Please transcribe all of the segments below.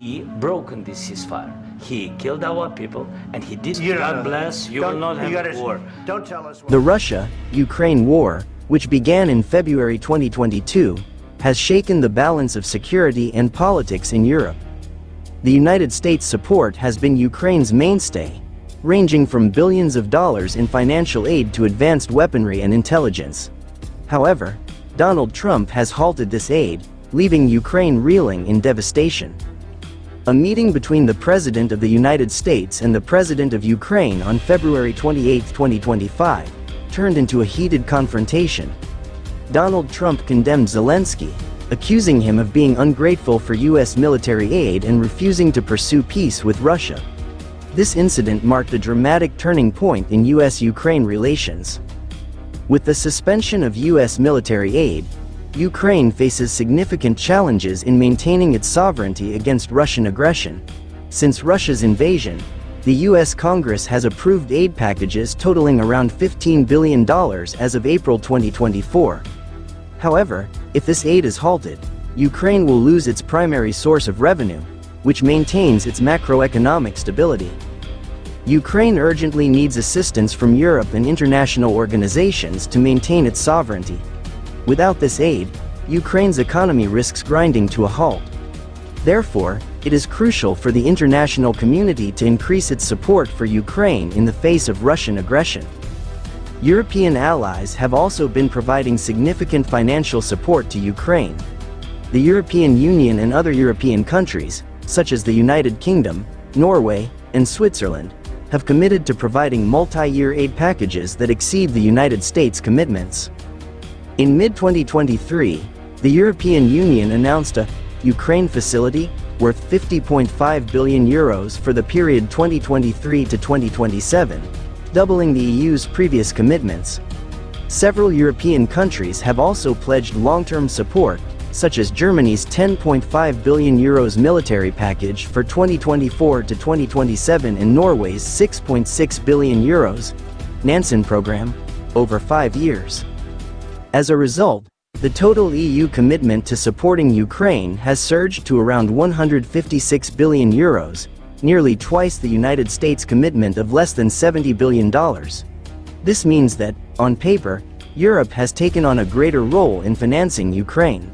He broken this ceasefire. He killed our people, and he did. You don't know God that. bless. You will not have war. Don't tell us. The Russia-Ukraine war, which began in February 2022, has shaken the balance of security and politics in Europe. The United States' support has been Ukraine's mainstay, ranging from billions of dollars in financial aid to advanced weaponry and intelligence. However, Donald Trump has halted this aid, leaving Ukraine reeling in devastation. A meeting between the President of the United States and the President of Ukraine on February 28, 2025, turned into a heated confrontation. Donald Trump condemned Zelensky, accusing him of being ungrateful for U.S. military aid and refusing to pursue peace with Russia. This incident marked a dramatic turning point in U.S.-Ukraine relations. With the suspension of U.S. military aid, Ukraine faces significant challenges in maintaining its sovereignty against Russian aggression. Since Russia's invasion, the U.S. Congress has approved aid packages totaling around $15 billion as of April 2024. However, if this aid is halted, Ukraine will lose its primary source of revenue, which maintains its macroeconomic stability. Ukraine urgently needs assistance from Europe and international organizations to maintain its sovereignty. Without this aid, Ukraine's economy risks grinding to a halt. Therefore, it is crucial for the international community to increase its support for Ukraine in the face of Russian aggression. European allies have also been providing significant financial support to Ukraine. The European Union and other European countries, such as the United Kingdom, Norway, and Switzerland, have committed to providing multi-year aid packages that exceed the United States' commitments. In mid-2023, the European Union announced a Ukraine facility worth €50.5 billion for the period 2023 to 2027, doubling the EU's previous commitments. Several European countries have also pledged long-term support, such as Germany's €10.5 billion military package for 2024 to 2027 and Norway's €6.6 billion Nansen program, over 5 years. As a result, the total EU commitment to supporting Ukraine has surged to around €156 billion, nearly twice the United States' commitment of less than $70 billion. This means that, on paper, Europe has taken on a greater role in financing Ukraine.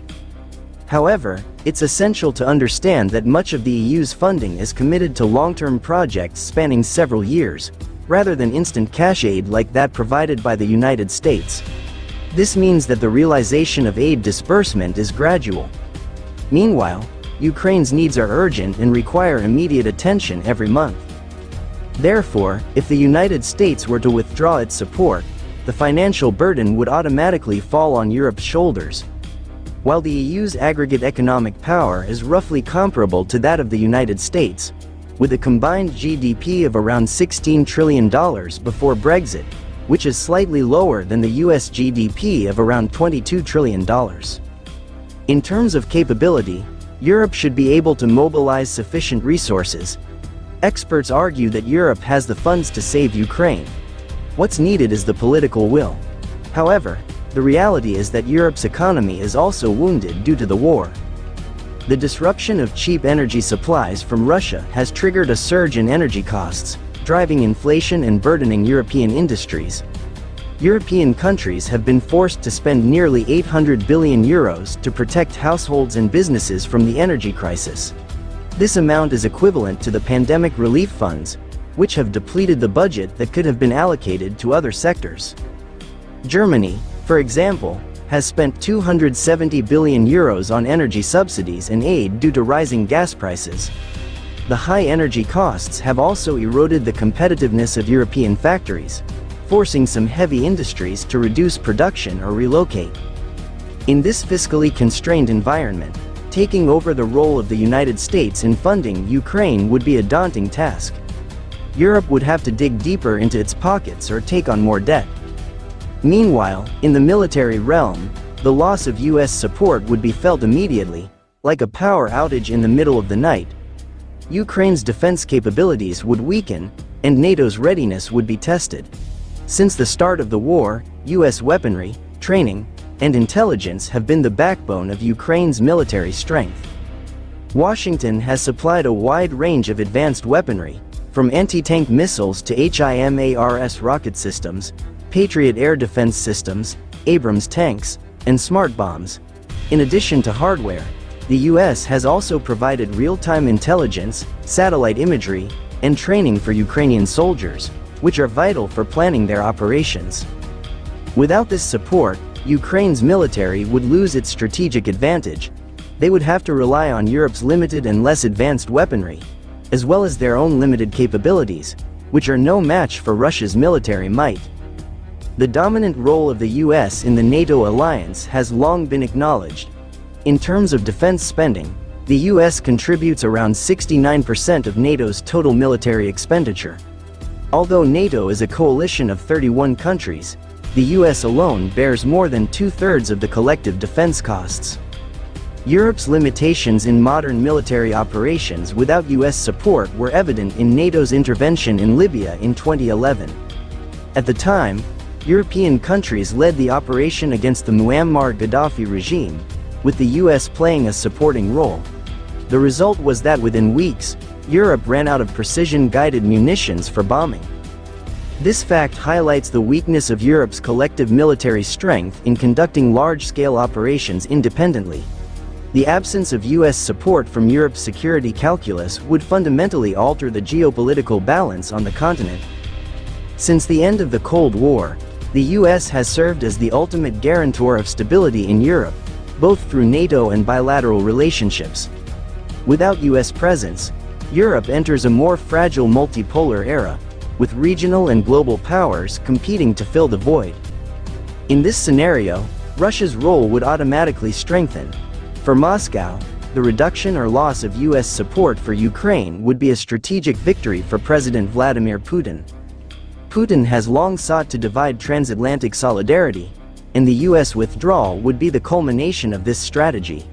However, it's essential to understand that much of the EU's funding is committed to long-term projects spanning several years, rather than instant cash aid like that provided by the United States. This means that the realization of aid disbursement is gradual. Meanwhile, Ukraine's needs are urgent and require immediate attention every month. Therefore, if the United States were to withdraw its support, the financial burden would automatically fall on Europe's shoulders. While the EU's aggregate economic power is roughly comparable to that of the United States, with a combined GDP of around $16 trillion before Brexit, which is slightly lower than the US GDP of around $22 trillion. In terms of capability, Europe should be able to mobilize sufficient resources. Experts argue that Europe has the funds to save Ukraine. What's needed is the political will. However, the reality is that Europe's economy is also wounded due to the war. The disruption of cheap energy supplies from Russia has triggered a surge in energy costs, driving inflation and burdening European industries. European countries have been forced to spend nearly €800 billion to protect households and businesses from the energy crisis. This amount is equivalent to the pandemic relief funds, which have depleted the budget that could have been allocated to other sectors. Germany, for example, has spent €270 billion on energy subsidies and aid due to rising gas prices. The high energy costs have also eroded the competitiveness of European factories, forcing some heavy industries to reduce production or relocate. In this fiscally constrained environment, taking over the role of the United States in funding Ukraine would be a daunting task. Europe would have to dig deeper into its pockets or take on more debt. Meanwhile, in the military realm, the loss of US support would be felt immediately, like a power outage in the middle of the night. Ukraine's defense capabilities would weaken, and NATO's readiness would be tested. Since the start of the war, US weaponry, training, and intelligence have been the backbone of Ukraine's military strength. Washington has supplied a wide range of advanced weaponry, from anti-tank missiles to HIMARS rocket systems, Patriot air defense systems, Abrams tanks, and smart bombs. In addition to hardware, the US has also provided real-time intelligence, satellite imagery, and training for Ukrainian soldiers, which are vital for planning their operations. Without this support, Ukraine's military would lose its strategic advantage. They would have to rely on Europe's limited and less advanced weaponry, as well as their own limited capabilities, which are no match for Russia's military might. The dominant role of the US in the NATO alliance has long been acknowledged. In terms of defense spending, the US contributes around 69% of NATO's total military expenditure. Although NATO is a coalition of 31 countries, the US alone bears more than two-thirds of the collective defense costs. Europe's limitations in modern military operations without US support were evident in NATO's intervention in Libya in 2011. At the time, European countries led the operation against the Muammar Gaddafi regime, with the US playing a supporting role. The result was that within weeks, Europe ran out of precision-guided munitions for bombing. This fact highlights the weakness of Europe's collective military strength in conducting large-scale operations independently. The absence of US support from Europe's security calculus would fundamentally alter the geopolitical balance on the continent. Since the end of the Cold War, the US has served as the ultimate guarantor of stability in Europe, both through NATO and bilateral relationships. Without US presence, Europe enters a more fragile multipolar era, with regional and global powers competing to fill the void. In this scenario, Russia's role would automatically strengthen. For Moscow, the reduction or loss of US support for Ukraine would be a strategic victory for President Vladimir Putin. Putin has long sought to divide transatlantic solidarity, and the US withdrawal would be the culmination of this strategy.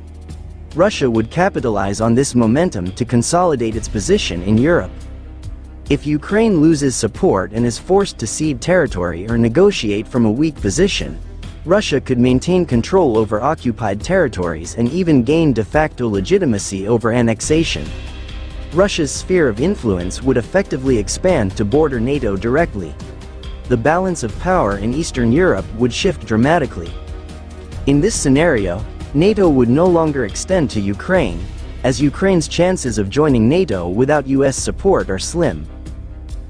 Russia would capitalize on this momentum to consolidate its position in Europe. If Ukraine loses support and is forced to cede territory or negotiate from a weak position, Russia could maintain control over occupied territories and even gain de facto legitimacy over annexation. Russia's sphere of influence would effectively expand to border NATO directly. The balance of power in Eastern Europe would shift dramatically. In this scenario, NATO would no longer extend to Ukraine, as Ukraine's chances of joining NATO without US support are slim.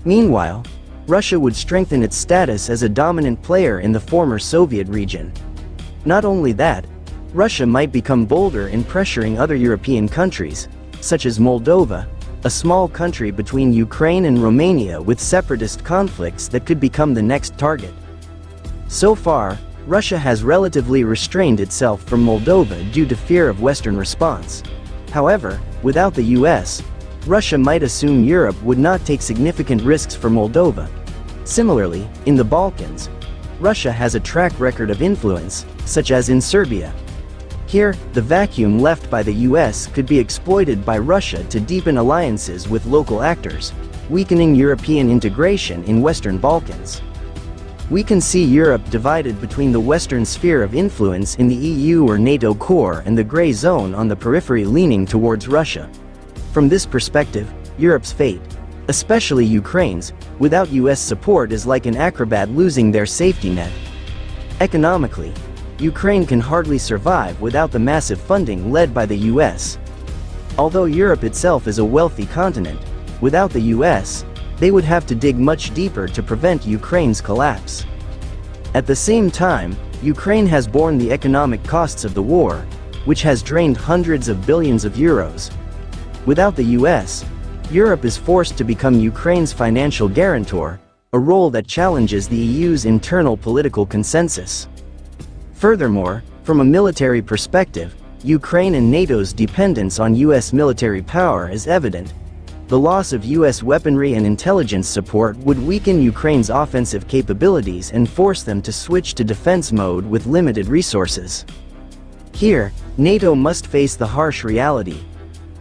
Meanwhile, Russia would strengthen its status as a dominant player in the former Soviet region. Not only that, Russia might become bolder in pressuring other European countries, such as Moldova, a small country between Ukraine and Romania with separatist conflicts that could become the next target. So far, Russia has relatively restrained itself from Moldova due to fear of Western response. However, without the US, Russia might assume Europe would not take significant risks for Moldova. Similarly, in the Balkans, Russia has a track record of influence, such as in Serbia. Here, the vacuum left by the US could be exploited by Russia to deepen alliances with local actors, weakening European integration in Western Balkans. We can see Europe divided between the Western sphere of influence in the EU or NATO core and the gray zone on the periphery leaning towards Russia. From this perspective, Europe's fate, especially Ukraine's, without US support is like an acrobat losing their safety net. Economically, Ukraine can hardly survive without the massive funding led by the US. Although Europe itself is a wealthy continent, without the US, they would have to dig much deeper to prevent Ukraine's collapse. At the same time, Ukraine has borne the economic costs of the war, which has drained hundreds of billions of euros. Without the US, Europe is forced to become Ukraine's financial guarantor, a role that challenges the EU's internal political consensus. Furthermore, from a military perspective, Ukraine and NATO's dependence on US military power is evident. The loss of US weaponry and intelligence support would weaken Ukraine's offensive capabilities and force them to switch to defense mode with limited resources. Here, NATO must face the harsh reality.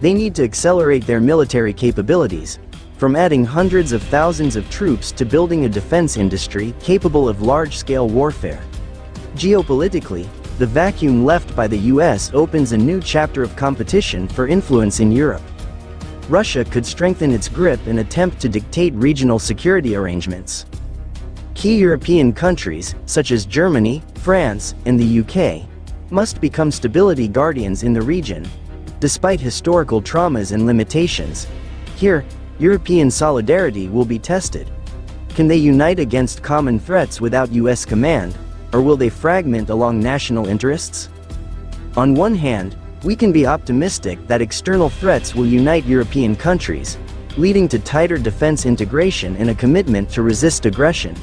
They need to accelerate their military capabilities, from adding hundreds of thousands of troops to building a defense industry capable of large-scale warfare. Geopolitically, the vacuum left by the US opens a new chapter of competition for influence in Europe. Russia could strengthen its grip and attempt to dictate regional security arrangements. Key European countries, such as Germany, France, and the UK, must become stability guardians in the region. Despite historical traumas and limitations, here, European solidarity will be tested. Can they unite against common threats without US command, or will they fragment along national interests? On one hand, we can be optimistic that external threats will unite European countries, leading to tighter defense integration and a commitment to resist aggression.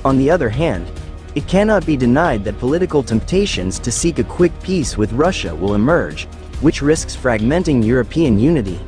On the other hand, it cannot be denied that political temptations to seek a quick peace with Russia will emerge, which risks fragmenting European unity.